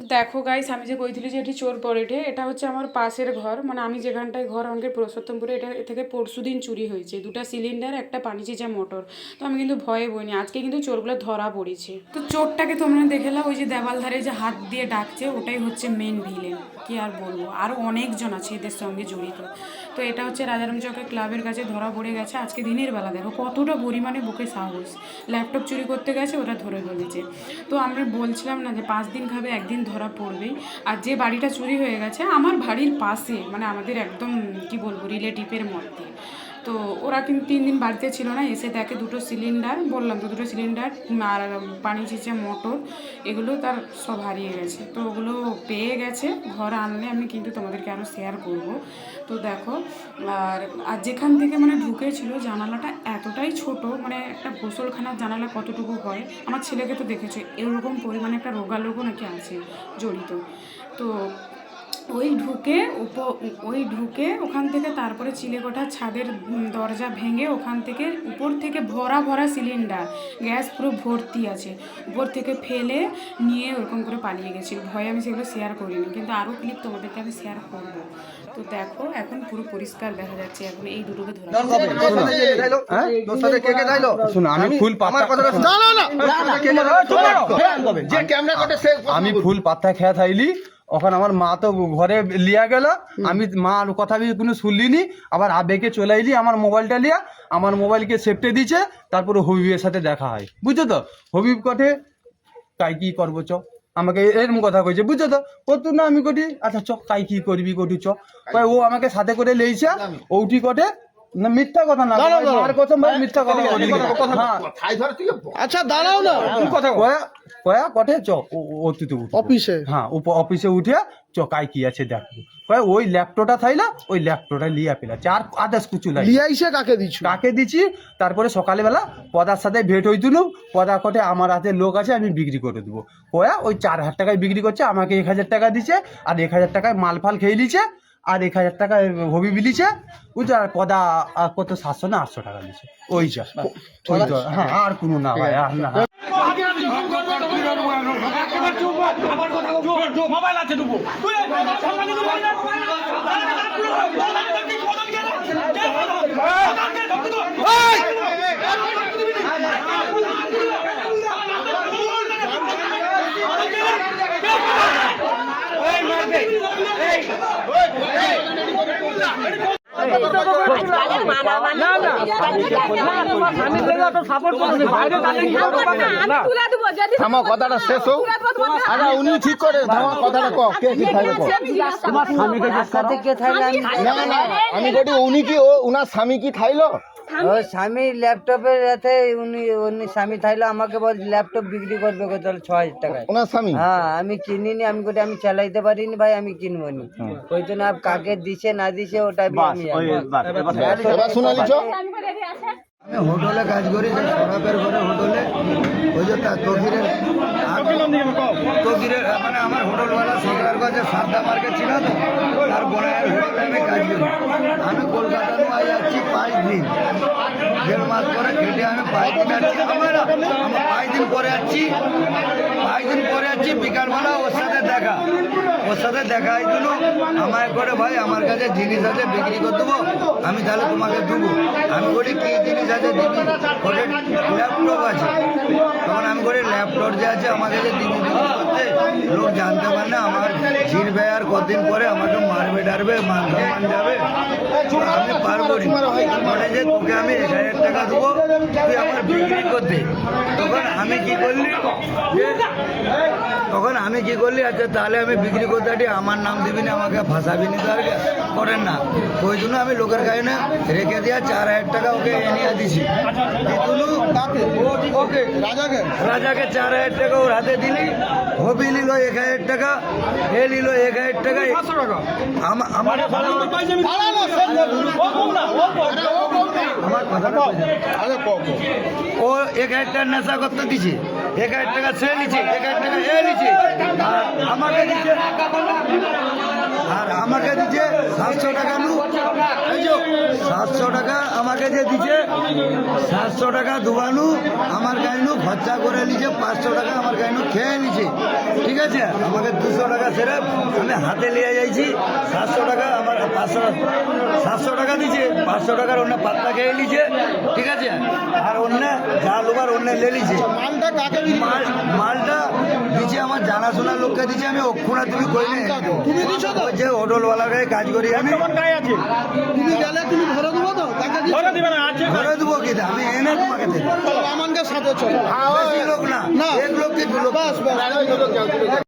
দেখো গাইস, আমি যে কইଥିଲି যে এটি চোর পড়েটে, এটা হচ্ছে আমার পাশের ঘর, মানে আমি যেখানটায় ঘর আমাদের পুরুষোত্তমপুরে। এটা থেকে পরশুদিন চুরি হয়েছে, 2টা সিলিন্ডার, একটা পানি চিচা মোটর। তো আমি কিন্তু ভয়ে বইনি, আজকে কিন্তু চোরগুলো ধরা পড়েছে। তো চোরটাকে তোমরা দেখেলাম, ওই যে দেওয়াল ধারে যে হাত দিয়ে ডাকছে, ওটাই হচ্ছে মেন ভিলেন। কি আর বলবো, আরও অনেকজন আছে এদের সঙ্গে জড়িত। তো এটা হচ্ছে রাজারাম চকের ক্লাবের কাছে ধরা পড়ে গেছে আজকে দিনের বেলা। দেখো কতটা পরিমাণে বুকে সাহস, ল্যাপটপ চুরি করতে গেছে, ওরা ধরে ফেলেছে। তো আমরা বলছিলাম না যে 5 দিন খাবে, একদিন ধরা পড়বেই। আর যে বাড়িটা চুরি হয়ে গেছে আমার বাড়ির পাশে, মানে আমাদের একদম কি বলবো রিলেটিভের মধ্যে। তো ওরা কিন্তু 3 দিন বাড়িতে ছিল না, এসে দেখে 2টো সিলিন্ডার, বললাম তো 2টো সিলিন্ডার আর পানি চিচে মোটর, এগুলো তার সব হারিয়ে গেছে। তো ওগুলো পেয়ে গেছে, ঘরে আনলে আমি কিন্তু তোমাদেরকে আরও শেয়ার করব। তো দেখো, আর যেখান থেকে মানে ঢুকেছিল জানালাটা এতটাই ছোট, মানে একটা গোসলখানার জানালা কতটুকু হয়, আমার ছেলেকে তো দেখেছো, এরকম পরিমাণে একটা রোগালোগও নাকি আছে জড়িত। তো ওই ঢুকে ওখান থেকে তারপরে চিলেকোঠার ছাদের দরজা ভেঙে ওখান থেকে উপর থেকে ভরা ভরা সিলিন্ডার, গ্যাস পুরো ভর্তি আছে, উপর থেকে ফেলে নিয়ে ওরকম করে পালিয়ে গেছে। ভয়ে আমি সেগুলো শেয়ার করিনি, কিন্তু আরও ক্লিপ তোমাদেরকে আমি শেয়ার করবো। তো দেখো এখন পুরো পরিষ্কার দেখা যাচ্ছে, এখন এই দুটোকে ধরা। আমি ফুল পাত্তা খেয়া থাইলি, ওখানে আমার মা তো ঘরে লিয়া গেল, আমি মার কথা কোনো শুনলিনি, আবার আবেগে চলে আইলি আমার মোবাইলটা লিয়া, আমার মোবাইলকে সেফটে দিচ্ছে। তারপরে হবিবের সাথে দেখা হয়, বুঝছো তো। হবিব কটে তাই কি করবো চ, আমাকে এরকম কথা কইছে, বুঝছো তো। কত না আমি কটি আচ্ছা চ কাই কি করবি কটু চ, ও আমাকে সাথে করে লেইছে ওটি কটে না, মিথ্যা কথা না, আর কথা মিথ্যা কথা। আচ্ছা দাঁড়াও না, কথা কয়া কটে চ অফিসে, হ্যাঁ অফিসে উঠে চ কাই কি আছে দেখবো। ওই ল্যাপটপটা থাইলা, ওই ল্যাপটপটা লিয়া পেলা চার আদার্স কিছু লিয়াইছে কাকে দিচ্ছি। তারপরে সকালবেলা পদার সাথে ভেট হইতুলু, পদা কটে আমার হাতে লোক আছে, আমি বিক্রি করে দেবো। ওই 4,000 টাকায় বিক্রি করছে, আমাকে 1,000 টাকা দিচ্ছে, আর 1,000 টাকায় মাল ফাল খেয়ে নিচ্ছে, আর 1,000 টাকা হবি বিলিছে, বুঝছো। আর পদা কত 700 না 800 টাকা দিচ্ছে। ওই যা ওই তো, হ্যাঁ আর কোনো না ভাই, আর না। মোবাইল আছে দুপুর কথাটা শেষ হোক। আচ্ছা উনি ঠিক করে কথাটা আমি বলি উনি কি উনার স্বামী কি থাইলো? স্বামী ল্যাপটপের রাতে উনি স্বামী থাইলো, আমাকে বল ল্যাপটপ বিক্রি করবে তাহলে 6,000 টাকায়। ওনার স্বামী? হ্যাঁ, আমি কিনিনি, আমি চালাইতে পারিনি ভাই, আমি কিনবো নি। ওই জন্য কাকে দিছে না দিছে ওটা আমি হোটেলে কাজ করি, সরাবের ঘরে হোটেলে, ওই যে তকিরের মানে আমার হোটেলওয়ালা সরকার কাছে সাদ্দা মার্কেট ছিল তো, তার বোনের হোটেলে আমি কাজ করি। আমি কলকাতা নিয়ে যাচ্ছি 5 দিন, 1.5 মাস পরে কেটে আমি 5 দিন যাচ্ছি। আমার 5 দিন পরে যাচ্ছি বিকালবেলা ওর সাথে দেখা হয়েছিল। আমায় করে ভাই আমার কাছে জিনিস আছে বিক্রি করে দেবো, আমি তাহলে তোমাকে দেবো। আমি বলি কি জিনিস আছে দিবি? ল্যাপটপ আছে। তখন আমি বলি ল্যাপটপ যে আছে আমার কাছে দিবি করতে, লোক জানতে পারে না, আমার ঝিরবে, আর কদিন পরে আমাকে মারবে ডারবে, মান যাবে, আমি পারবো না। মানে যে তোকে আমি 1,000 টাকা দেবো, তুই আমার বিক্রি করতে। তখন আমি কি করলি, আচ্ছা তাহলে আমি বিক্রি করতে পারি, আমার নাম দিবি না, আমাকে ফাঁসাবি না, তার করেন না। ওই জন্য আমি লোকের কাছে না রেখে দিয়া 4,000 টাকা ওকে এনে দিছি। ওকে রাজাকে 4,000 টাকা ওর হাতে দিলি, হবি নিল 1,000 টাকা, এ নিল 1,000 টাকা। আমার কথাটা ও 1,000 টাকার নেশা করতে দিছে, 1,000 টাকা সে নিচ্ছে, 1,000 টাকা এ নিচ্ছে, আমাকে দিচ্ছে 700 টাকা নু 700 টাকা আমাকে যে দিছে, 700 টাকা দুবানু আমার গাইনু খরচা করে নিছে, 500 টাকা আমার গাইনু খেয়ে নিছে, ঠিক আছে। আমাকে 200 টাকা সেরে আমি হাতে নিয়ে যাইছি, 700 টাকা আমার 700 টাকা দিছে, 500 টাকার অন্য পাত্তা খেয়ে নিছে, ঠিক আছে। আর অন্য যা লোবার অন্য লে নিছে। মালটা দিছে আমার জানাশোনা লোককে দিছে, আমি অক্ষুণা তুমি কইলে তুমি দিছো তো? যে হোটেলওয়ালার গায়ে কাজ করি আমি, তুমি গেলে তুমি ধরে দেবো তো তাকে ধরে দিবে না, আছে ধরে দেবো কি আমি এনে তোমাকে দেবো। আমাকে সাথে চলো বেশি লোক না, না। এক লোক কি দু লোক। বাস বাস